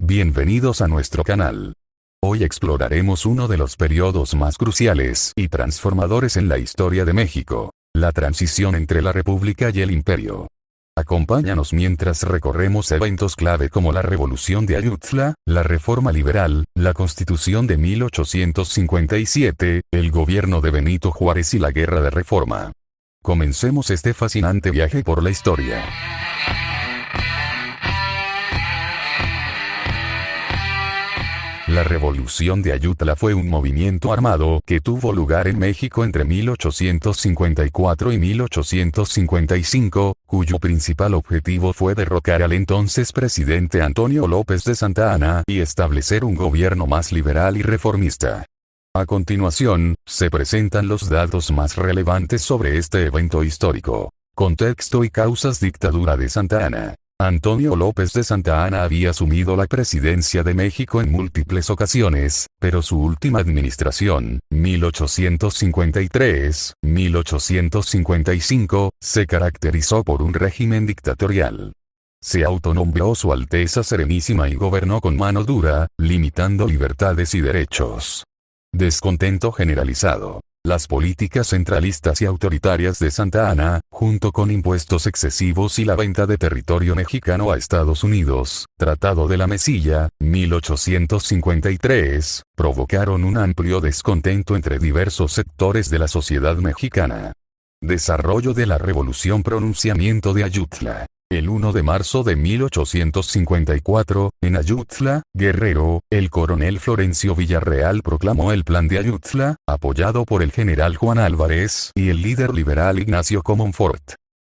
Bienvenidos a nuestro canal. Hoy exploraremos uno de los periodos más cruciales y transformadores en la historia de México, la transición entre la República y el Imperio. Acompáñanos mientras recorremos eventos clave como la Revolución de Ayutla, la Reforma Liberal, la Constitución de 1857, el gobierno de Benito Juárez y la Guerra de Reforma. Comencemos este fascinante viaje por la historia. La Revolución de Ayutla fue un movimiento armado que tuvo lugar en México entre 1854 y 1855, cuyo principal objetivo fue derrocar al entonces presidente Antonio López de Santa Anna y establecer un gobierno más liberal y reformista. A continuación, se presentan los datos más relevantes sobre este evento histórico. Contexto y causas. Dictadura de Santa Anna. Antonio López de Santa Anna había asumido la presidencia de México en múltiples ocasiones, pero su última administración, 1853-1855, se caracterizó por un régimen dictatorial. Se autonombró Su Alteza Serenísima y gobernó con mano dura, limitando libertades y derechos. Descontento generalizado. Las políticas centralistas y autoritarias de Santa Anna, junto con impuestos excesivos y la venta de territorio mexicano a Estados Unidos, Tratado de la Mesilla, 1853, provocaron un amplio descontento entre diversos sectores de la sociedad mexicana. Desarrollo de la Revolución. Pronunciamiento de Ayutla. El 1 de marzo de 1854, en Ayutla, Guerrero, el coronel Florencio Villarreal proclamó el Plan de Ayutla, apoyado por el general Juan Álvarez y el líder liberal Ignacio Comonfort.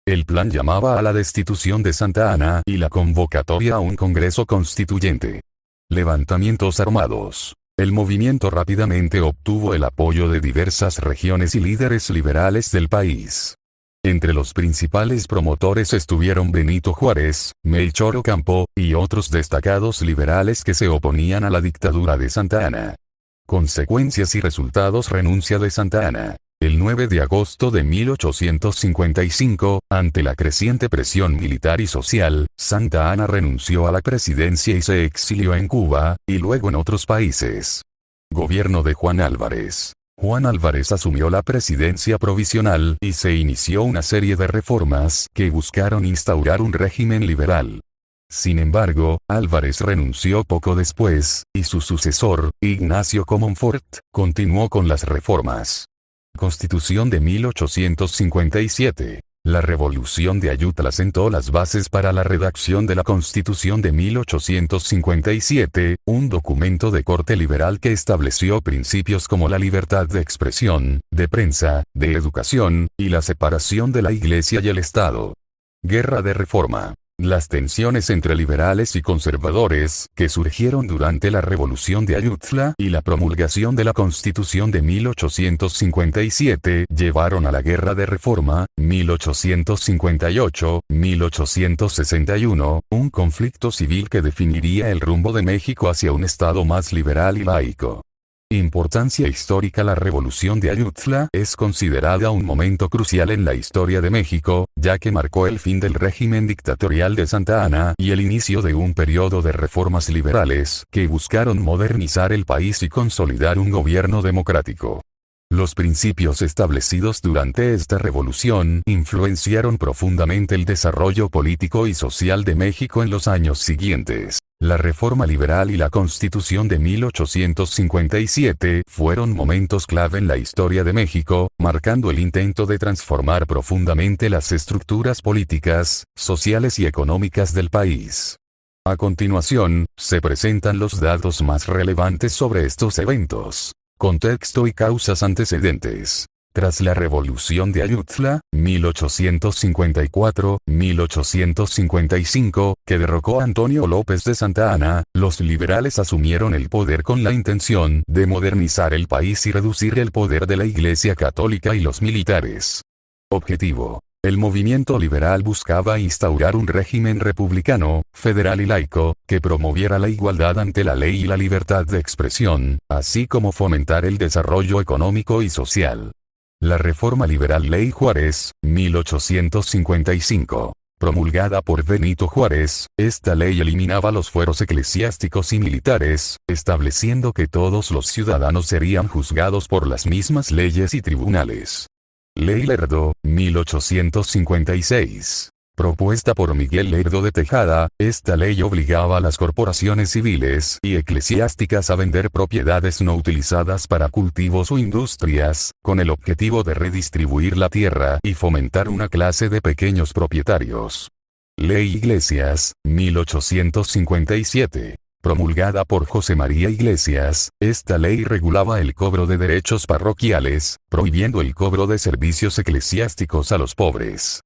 El plan llamaba a la destitución de Santa Anna y la convocatoria a un Congreso Constituyente. Levantamientos armados. El movimiento rápidamente obtuvo el apoyo de diversas regiones y líderes liberales del país. Entre los principales promotores estuvieron Benito Juárez, Melchor Ocampo, y otros destacados liberales que se oponían a la dictadura de Santa Anna. Consecuencias y resultados. Renuncia de Santa Anna. El 9 de agosto de 1855, ante la creciente presión militar y social, Santa Anna renunció a la presidencia y se exilió en Cuba, y luego en otros países. Gobierno de Juan Álvarez. Juan Álvarez asumió la presidencia provisional y se inició una serie de reformas que buscaron instaurar un régimen liberal. Sin embargo, Álvarez renunció poco después, y su sucesor, Ignacio Comonfort, continuó con las reformas. Constitución de 1857. La Revolución de Ayutla sentó las bases para la redacción de la Constitución de 1857, un documento de corte liberal que estableció principios como la libertad de expresión, de prensa, de educación, y la separación de la Iglesia y el Estado. Guerra de Reforma. Las tensiones entre liberales y conservadores, que surgieron durante la Revolución de Ayutla y la promulgación de la Constitución de 1857, llevaron a la Guerra de Reforma, 1858-1861, un conflicto civil que definiría el rumbo de México hacia un Estado más liberal y laico. Importancia histórica. La Revolución de Ayutla es considerada un momento crucial en la historia de México, ya que marcó el fin del régimen dictatorial de Santa Anna y el inicio de un periodo de reformas liberales que buscaron modernizar el país y consolidar un gobierno democrático. Los principios establecidos durante esta revolución influenciaron profundamente el desarrollo político y social de México en los años siguientes. La Reforma Liberal y la Constitución de 1857 fueron momentos clave en la historia de México, marcando el intento de transformar profundamente las estructuras políticas, sociales y económicas del país. A continuación, se presentan los datos más relevantes sobre estos eventos. Contexto y causas. Antecedentes. Tras la Revolución de Ayutla, 1854-1855, que derrocó a Antonio López de Santa Anna, los liberales asumieron el poder con la intención de modernizar el país y reducir el poder de la Iglesia Católica y los militares. Objetivo. El movimiento liberal buscaba instaurar un régimen republicano, federal y laico, que promoviera la igualdad ante la ley y la libertad de expresión, así como fomentar el desarrollo económico y social. La Reforma Liberal. Ley Juárez, 1855. Promulgada por Benito Juárez, esta ley eliminaba los fueros eclesiásticos y militares, estableciendo que todos los ciudadanos serían juzgados por las mismas leyes y tribunales. Ley Lerdo, 1856. Propuesta por Miguel Lerdo de Tejada, esta ley obligaba a las corporaciones civiles y eclesiásticas a vender propiedades no utilizadas para cultivos o industrias, con el objetivo de redistribuir la tierra y fomentar una clase de pequeños propietarios. Ley Iglesias, 1857. Promulgada por José María Iglesias, esta ley regulaba el cobro de derechos parroquiales, prohibiendo el cobro de servicios eclesiásticos a los pobres.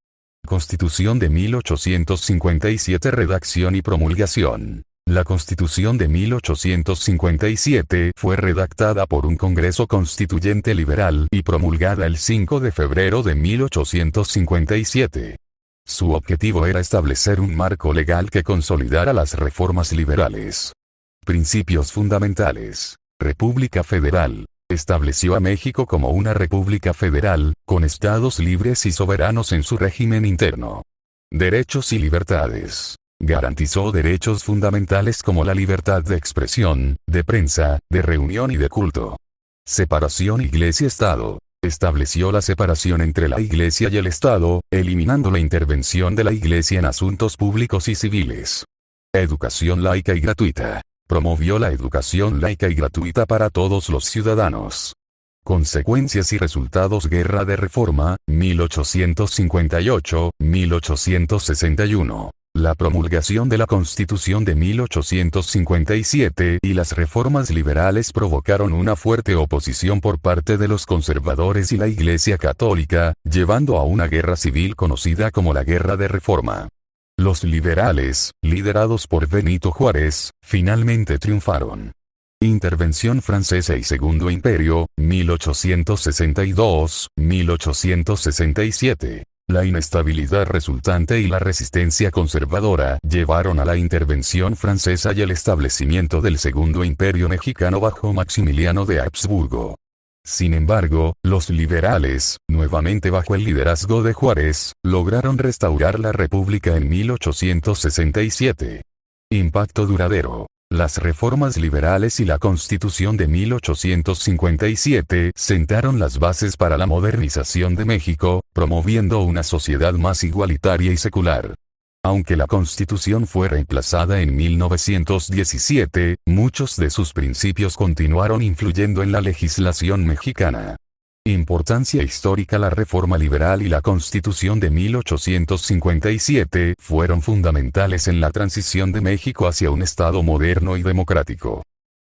Constitución de 1857. Redacción y promulgación. La Constitución de 1857 fue redactada por un Congreso Constituyente liberal y promulgada el 5 de febrero de 1857. Su objetivo era establecer un marco legal que consolidara las reformas liberales. Principios fundamentales. República Federal. Estableció a México como una república federal, con estados libres y soberanos en su régimen interno. Derechos y libertades. Garantizó derechos fundamentales como la libertad de expresión, de prensa, de reunión y de culto. Separación Iglesia-Estado. Estableció la separación entre la Iglesia y el Estado, eliminando la intervención de la Iglesia en asuntos públicos y civiles. Educación laica y gratuita. Promovió la educación laica y gratuita para todos los ciudadanos. Consecuencias y resultados. Guerra de Reforma, 1858-1861. La promulgación de la Constitución de 1857 y las reformas liberales provocaron una fuerte oposición por parte de los conservadores y la Iglesia Católica, llevando a una guerra civil conocida como la Guerra de Reforma. Los liberales, liderados por Benito Juárez, finalmente triunfaron. Intervención francesa y Segundo Imperio, 1862-1867. La inestabilidad resultante y la resistencia conservadora llevaron a la intervención francesa y el establecimiento del Segundo Imperio Mexicano bajo Maximiliano de Habsburgo. Sin embargo, los liberales, nuevamente bajo el liderazgo de Juárez, lograron restaurar la República en 1867. Impacto duradero. Las reformas liberales y la Constitución de 1857 sentaron las bases para la modernización de México, promoviendo una sociedad más igualitaria y secular. Aunque la Constitución fue reemplazada en 1917, muchos de sus principios continuaron influyendo en la legislación mexicana. Importancia histórica. La reforma liberal y la Constitución de 1857 fueron fundamentales en la transición de México hacia un Estado moderno y democrático.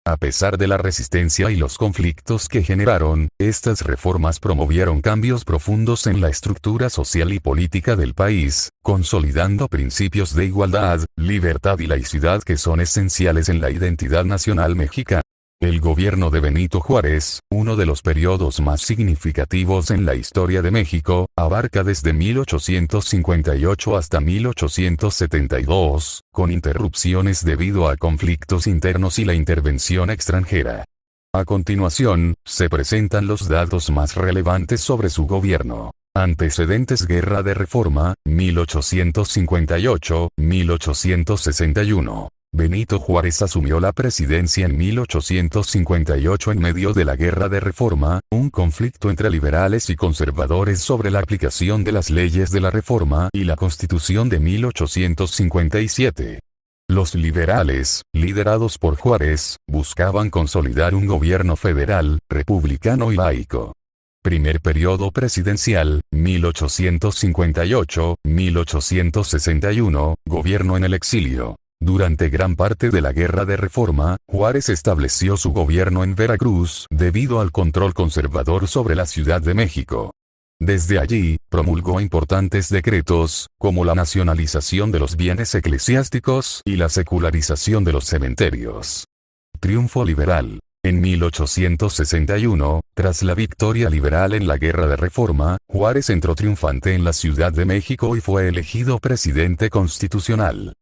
A pesar de la resistencia y los conflictos que generaron, estas reformas promovieron cambios profundos en la estructura social y política del país, consolidando principios de igualdad, libertad y laicidad que son esenciales en la identidad nacional mexicana. El gobierno de Benito Juárez, uno de los periodos más significativos en la historia de México, abarca desde 1858 hasta 1872, con interrupciones debido a conflictos internos y la intervención extranjera. A continuación, se presentan los datos más relevantes sobre su gobierno. Antecedentes. Guerra de Reforma, 1858-1861. Benito Juárez asumió la presidencia en 1858 en medio de la Guerra de Reforma, un conflicto entre liberales y conservadores sobre la aplicación de las leyes de la Reforma y la Constitución de 1857. Los liberales, liderados por Juárez, buscaban consolidar un gobierno federal, republicano y laico. Primer periodo presidencial, 1858-1861, gobierno en el exilio. Durante gran parte de la Guerra de Reforma, Juárez estableció su gobierno en Veracruz, debido al control conservador sobre la Ciudad de México. Desde allí, promulgó importantes decretos, como la nacionalización de los bienes eclesiásticos y la secularización de los cementerios. Triunfo liberal. En 1861, tras la victoria liberal en la Guerra de Reforma, Juárez entró triunfante en la Ciudad de México y fue elegido presidente constitucional.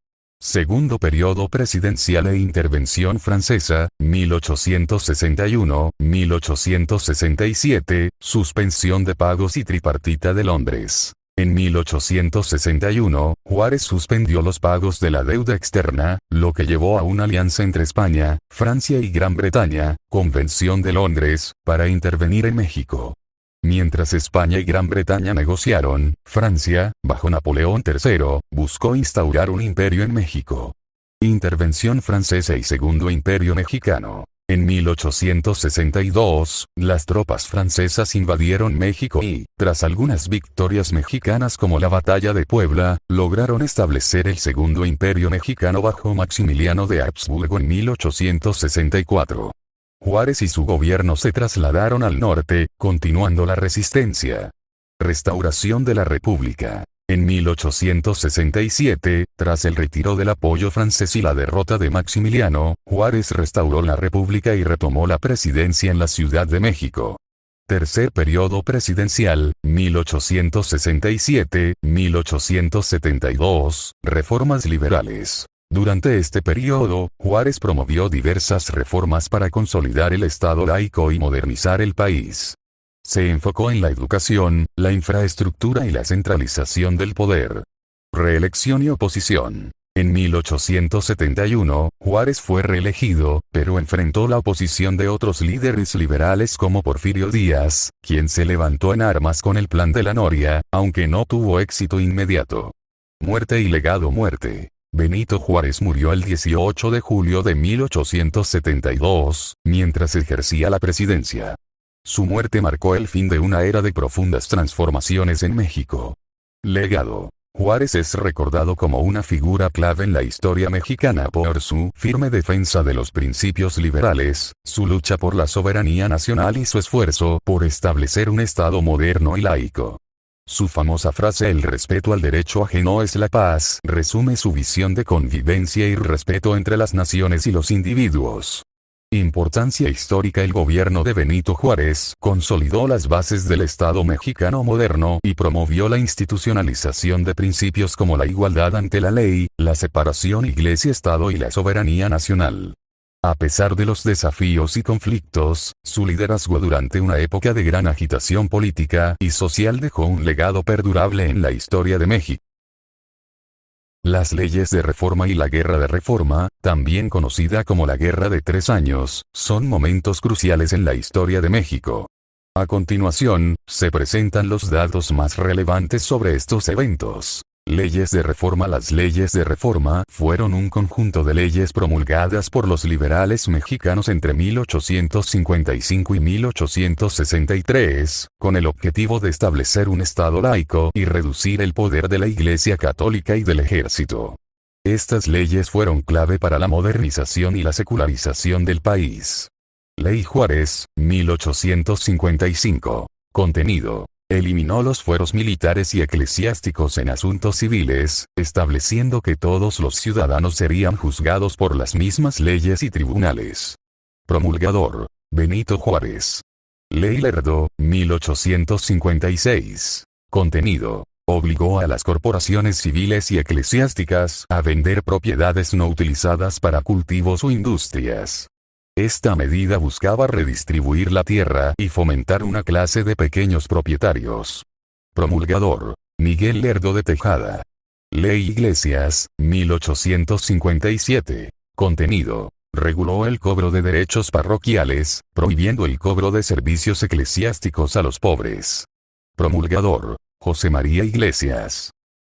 Segundo periodo presidencial e intervención francesa, 1861-1867, suspensión de pagos y tripartita de Londres. En 1861, Juárez suspendió los pagos de la deuda externa, lo que llevó a una alianza entre España, Francia y Gran Bretaña, Convención de Londres, para intervenir en México. Mientras España y Gran Bretaña negociaron, Francia, bajo Napoleón III, buscó instaurar un imperio en México. Intervención francesa y Segundo Imperio Mexicano. En 1862, las tropas francesas invadieron México y, tras algunas victorias mexicanas como la Batalla de Puebla, lograron establecer el Segundo Imperio Mexicano bajo Maximiliano de Habsburgo en 1864. Juárez y su gobierno se trasladaron al norte, continuando la resistencia. Restauración de la República. En 1867, tras el retiro del apoyo francés y la derrota de Maximiliano, Juárez restauró la República y retomó la presidencia en la Ciudad de México. Tercer periodo presidencial, 1867-1872, reformas liberales. Durante este periodo, Juárez promovió diversas reformas para consolidar el Estado laico y modernizar el país. Se enfocó en la educación, la infraestructura y la centralización del poder. Reelección y oposición. En 1871, Juárez fue reelegido, pero enfrentó la oposición de otros líderes liberales como Porfirio Díaz, quien se levantó en armas con el Plan de la Noria, aunque no tuvo éxito inmediato. Muerte y legado. Muerte. Benito Juárez murió el 18 de julio de 1872, mientras ejercía la presidencia. Su muerte marcó el fin de una era de profundas transformaciones en México. Legado. Juárez es recordado como una figura clave en la historia mexicana por su firme defensa de los principios liberales, su lucha por la soberanía nacional y su esfuerzo por establecer un Estado moderno y laico. Su famosa frase "el respeto al derecho ajeno es la paz" resume su visión de convivencia y respeto entre las naciones y los individuos. Importancia histórica. El gobierno de Benito Juárez consolidó las bases del Estado mexicano moderno y promovió la institucionalización de principios como la igualdad ante la ley, la separación Iglesia-Estado y la soberanía nacional. A pesar de los desafíos y conflictos, su liderazgo durante una época de gran agitación política y social dejó un legado perdurable en la historia de México. Las leyes de reforma y la Guerra de Reforma, también conocida como la Guerra de 3 años, son momentos cruciales en la historia de México. A continuación, se presentan los datos más relevantes sobre estos eventos. Leyes de reforma. Las leyes de reforma fueron un conjunto de leyes promulgadas por los liberales mexicanos entre 1855 y 1863, con el objetivo de establecer un Estado laico y reducir el poder de la Iglesia Católica y del ejército. Estas leyes fueron clave para la modernización y la secularización del país. Ley Juárez, 1855. Contenido. Eliminó los fueros militares y eclesiásticos en asuntos civiles, estableciendo que todos los ciudadanos serían juzgados por las mismas leyes y tribunales. Promulgador: Benito Juárez. Ley Lerdo, 1856. Contenido. Obligó a las corporaciones civiles y eclesiásticas a vender propiedades no utilizadas para cultivos o industrias. Esta medida buscaba redistribuir la tierra y fomentar una clase de pequeños propietarios. Promulgador: Miguel Lerdo de Tejada. Ley Iglesias, 1857. Contenido. Reguló el cobro de derechos parroquiales, prohibiendo el cobro de servicios eclesiásticos a los pobres. Promulgador: José María Iglesias.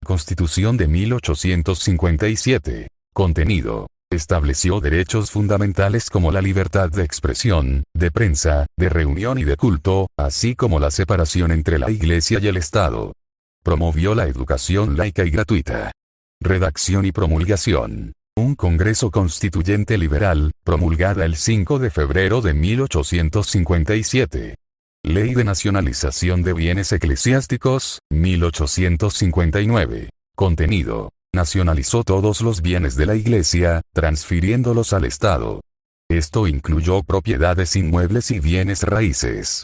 Constitución de 1857. Contenido. Estableció derechos fundamentales como la libertad de expresión, de prensa, de reunión y de culto, así como la separación entre la Iglesia y el Estado. Promovió la educación laica y gratuita. Redacción y promulgación. Un Congreso Constituyente Liberal, promulgada el 5 de febrero de 1857. Ley de Nacionalización de Bienes Eclesiásticos, 1859. Contenido. Nacionalizó todos los bienes de la Iglesia, transfiriéndolos al Estado. Esto incluyó propiedades inmuebles y bienes raíces.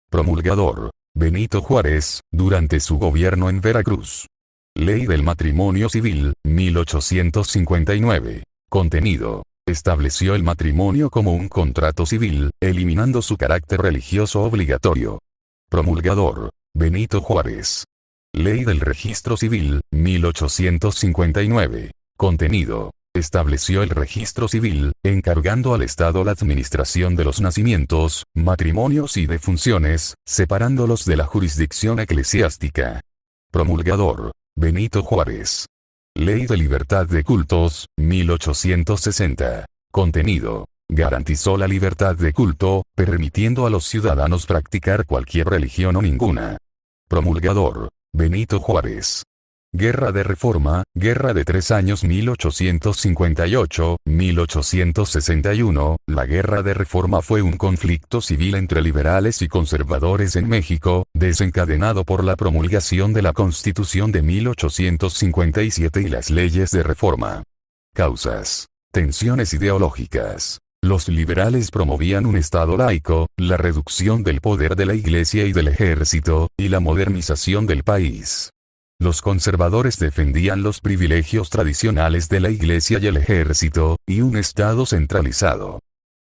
Promulgador: Benito Juárez, durante su gobierno en Veracruz. Ley del Matrimonio Civil, 1859. Contenido. Estableció el matrimonio como un contrato civil, eliminando su carácter religioso obligatorio. Promulgador: Benito Juárez. Ley del Registro Civil, 1859. Contenido. Estableció el registro civil, encargando al Estado la administración de los nacimientos, matrimonios y defunciones, separándolos de la jurisdicción eclesiástica. Promulgador. Benito Juárez. Ley de Libertad de Cultos, 1860. Contenido. Garantizó la libertad de culto, permitiendo a los ciudadanos practicar cualquier religión o ninguna. Promulgador. Benito Juárez. Guerra de Reforma, Guerra de 3 años 1858-1861. La Guerra de Reforma fue un conflicto civil entre liberales y conservadores en México, desencadenado por la promulgación de la Constitución de 1857 y las leyes de reforma. Causas. Tensiones ideológicas. Los liberales promovían un Estado laico, la reducción del poder de la Iglesia y del ejército, y la modernización del país. Los conservadores defendían los privilegios tradicionales de la Iglesia y el ejército, y un Estado centralizado.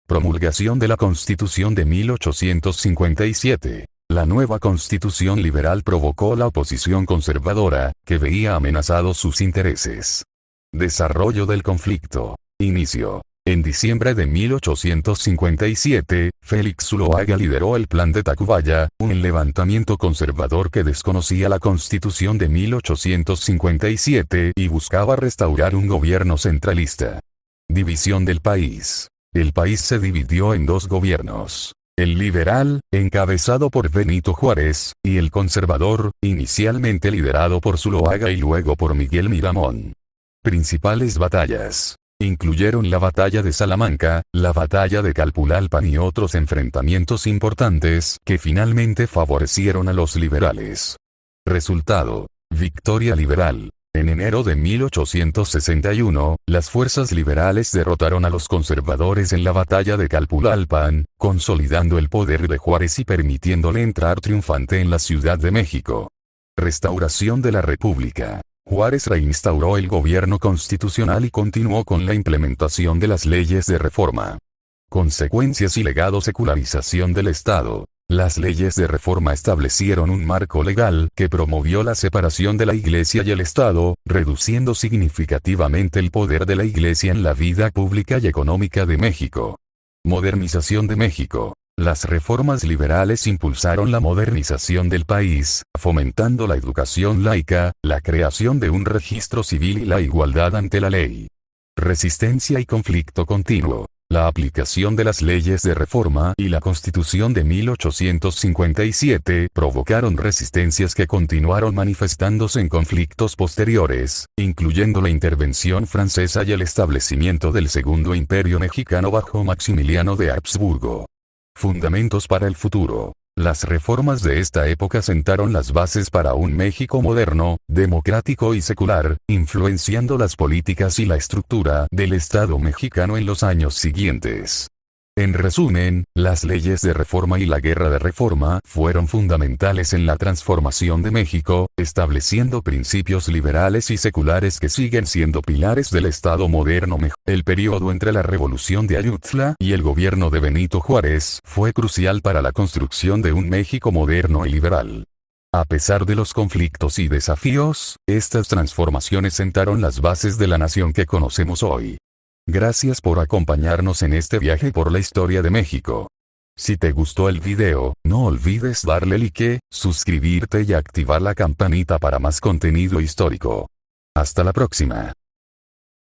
Promulgación de la Constitución de 1857. La nueva Constitución liberal provocó la oposición conservadora, que veía amenazados sus intereses. Desarrollo del conflicto. Inicio. En diciembre de 1857, Félix Zuloaga lideró el Plan de Tacubaya, un levantamiento conservador que desconocía la Constitución de 1857 y buscaba restaurar un gobierno centralista. División del país. El país se dividió en dos gobiernos. El liberal, encabezado por Benito Juárez, y el conservador, inicialmente liderado por Zuloaga y luego por Miguel Miramón. Principales batallas. Incluyeron la batalla de Salamanca, la batalla de Calpulalpan y otros enfrentamientos importantes que finalmente favorecieron a los liberales. Resultado. Victoria liberal. En enero de 1861, las fuerzas liberales derrotaron a los conservadores en la batalla de Calpulalpan, consolidando el poder de Juárez y permitiéndole entrar triunfante en la Ciudad de México. Restauración de la República. Juárez reinstauró el gobierno constitucional y continuó con la implementación de las leyes de reforma. Consecuencias y legado. Secularización del Estado. Las leyes de reforma establecieron un marco legal que promovió la separación de la Iglesia y el Estado, reduciendo significativamente el poder de la Iglesia en la vida pública y económica de México. Modernización de México. Las reformas liberales impulsaron la modernización del país, fomentando la educación laica, la creación de un registro civil y la igualdad ante la ley. Resistencia y conflicto continuo. La aplicación de las leyes de reforma y la Constitución de 1857 provocaron resistencias que continuaron manifestándose en conflictos posteriores, incluyendo la intervención francesa y el establecimiento del Segundo Imperio Mexicano bajo Maximiliano de Habsburgo. Fundamentos para el futuro. Las reformas de esta época sentaron las bases para un México moderno, democrático y secular, influenciando las políticas y la estructura del Estado mexicano en los años siguientes. En resumen, las leyes de reforma y la guerra de reforma fueron fundamentales en la transformación de México, estableciendo principios liberales y seculares que siguen siendo pilares del Estado moderno. El periodo entre la Revolución de Ayutla y el gobierno de Benito Juárez fue crucial para la construcción de un México moderno y liberal. A pesar de los conflictos y desafíos, estas transformaciones sentaron las bases de la nación que conocemos hoy. Gracias por acompañarnos en este viaje por la historia de México. Si te gustó el video, no olvides darle like, suscribirte y activar la campanita para más contenido histórico. Hasta la próxima.